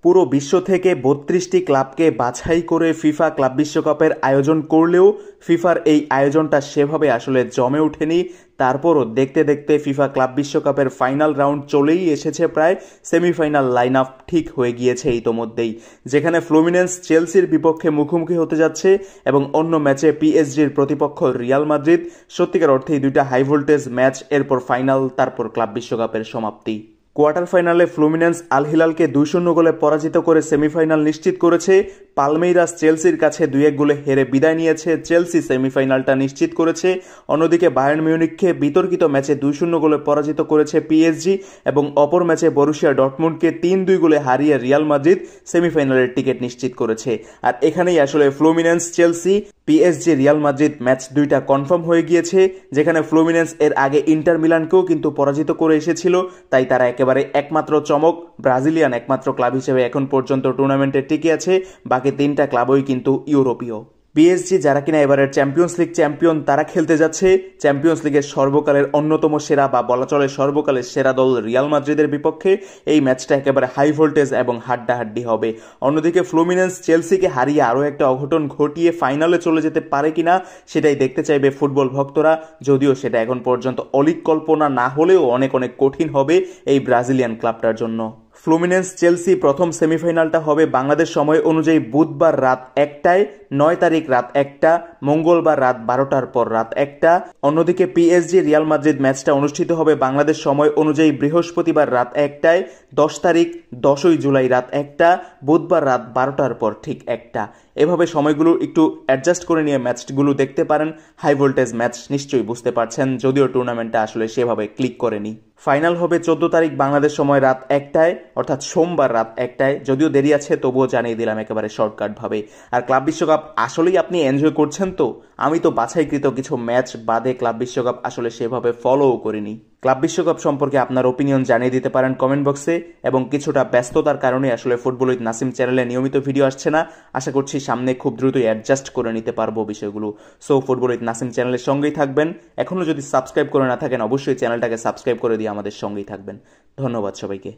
পুরো বিশ্ব থেকে ৩২টি ক্লাবকে বাছাই করে ফিফা ক্লাব বিশ্বকাপের আয়োজন করলেও ফিফার এই আয়োজনটা সেভাবে আসলে জমে ওঠেনি। তারপরও দেখতে দেখতে ফিফা ক্লাব বিশ্বকাপের ফাইনাল রাউন্ড চলেই এসেছে, প্রায় সেমিফাইনাল লাইন আপ ঠিক হয়ে গিয়েছে ইতোমধ্যেই, যেখানে ফ্লুমিনেন্স চেলসির বিপক্ষে মুখোমুখি হতে যাচ্ছে এবং অন্য ম্যাচে পিএসজির প্রতিপক্ষ রিয়াল মাদ্রিদ। সত্যিকার অর্থেই দুইটা হাই ভোল্টেজ ম্যাচ, এরপর ফাইনাল, তারপর ক্লাব বিশ্বকাপের সমাপ্তি। কোয়ার্টার ফাইনালে ফ্লুমিনেন্স আল হিলালকে ২-০ গোলে পরাজিত করে সেমিফাইনাল নিশ্চিত করেছে। পালমেইরাস চেলসির কাছে ২-১ গোলে হেরে বিদায় নিয়েছে, চেলসি সেমিফাইনালটা নিশ্চিত করেছে। অন্যদিকে বায়ার্ন মিউনিখকে বিতর্কিত ম্যাচে ২-০ গোলে পরাজিত করেছে পিএসজি এবং অপর ম্যাচে বরুসিয়া ডর্টমুন্ডকে ৩-২ গোলে হারিয়ে রিয়াল মাদ্রিদ সেমিফাইনালের টিকিট নিশ্চিত করেছে। আর এখানেই আসলে Fluminense Chelsea, PSG Real Madrid match দুইটা কনফার্ম হয়ে গিয়েছে, যেখানে ফ্লুমিনেন্স এর আগে ইন্টার মিলানকেও কিন্তু পরাজিত করে এসেছিল। তাই তারা একেবারে একমাত্র চমক, ব্রাজিলিয়ান একমাত্র ক্লাব হিসেবে এখন পর্যন্ত টুর্নামেন্টে টিকে আছে। বাকি তিনটা ক্লাবই কিন্তু ইউরোপীয়। পিএসজি যারা কিনা এবারের চ্যাম্পিয়ন্স লিগ চ্যাম্পিয়ন, তারা খেলতে যাচ্ছে চ্যাম্পিয়ন্স লিগের সর্বকালের অন্যতম সেরা বা বলা চলে সর্বকালের সেরা দল রিয়াল মাদ্রিদের বিপক্ষে। এই ম্যাচটা একেবারে হাই ভোল্টেজ এবং হাড্ডাহাড্ডি হবে। অন্যদিকে ফ্লুমিনেন্স চেলসিকে হারিয়ে আরও একটা অঘটন ঘটিয়ে ফাইনালে চলে যেতে পারে কিনা সেটাই দেখতে চাইবে ফুটবল ভক্তরা, যদিও সেটা এখন পর্যন্ত অলীক কল্পনা না হলেও অনেক অনেক কঠিন হবে এই ব্রাজিলিয়ান ক্লাবটার জন্য। ফ্লুমিনেন্স চেলসি প্রথম সেমিফাইনালটা হবে বাংলাদেশ সময় অনুযায়ী বুধবার রাত ১টায়, ৯ তারিখ রাত ১টা, মঙ্গলবার রাত ১২টার পর রাত ১টা। অন্যদিকে পিএসজি রিয়াল মাদ্রিদ ম্যাচটা অনুষ্ঠিত হবে বাংলাদেশ সময় অনুযায়ী বৃহস্পতিবার রাত ১টায়, ১০ তারিখ ১০ই জুলাই রাত ১টা, বুধবার রাত ১২টার পর ঠিক ১টা। এভাবে সময়গুলো একটু অ্যাডজাস্ট করে নিয়ে ম্যাচগুলো দেখতে পারেন। হাই ভোল্টেজ ম্যাচ নিশ্চয়ই বুঝতে পারছেন, যদিও টুর্নামেন্টটা আসলে সেভাবে ক্লিক করেনি। ফাইনাল হবে ১৪ তারিখ বাংলাদেশ সময় রাত ১টায়, অর্থাৎ সোমবার রাত ১টায়। যদিও দেরি আছে, তবুও জানিয়ে দিলাম একেবারে শর্টকাট ভাবে। আর ক্লাব বিশ্বকাপ আসলেই আপনি এনজয় করছেন তো? আমি তো বাছাইকৃত কিছু ম্যাচ বাদে ক্লাব বিশ্বকাপ আসলে সেভাবে ফলোও করিনি। ক্লাব বিশ্বকাপ সম্পর্কে আপনার ওপিনিয়ন জানিয়ে দিতে পারেন কমেন্ট বক্সে। এবং কিছুটা ব্যস্ততার কারণে আসলে ফুটবল উইথ নাসিম চ্যানেলে নিয়মিত ভিডিও আসছে না। আশা করছি সামনে খুব দ্রুতই অ্যাডজাস্ট করে নিতে পারবো বিষয়গুলো। সো ফুটবল উইথ নাসিম চ্যানেলের সঙ্গেই থাকবেন। এখনও যদি সাবস্ক্রাইব করে না থাকেন, অবশ্যই চ্যানেলটাকে সাবস্ক্রাইব করে দিয়ে আমাদের সঙ্গেই থাকবেন। ধন্যবাদ সবাইকে।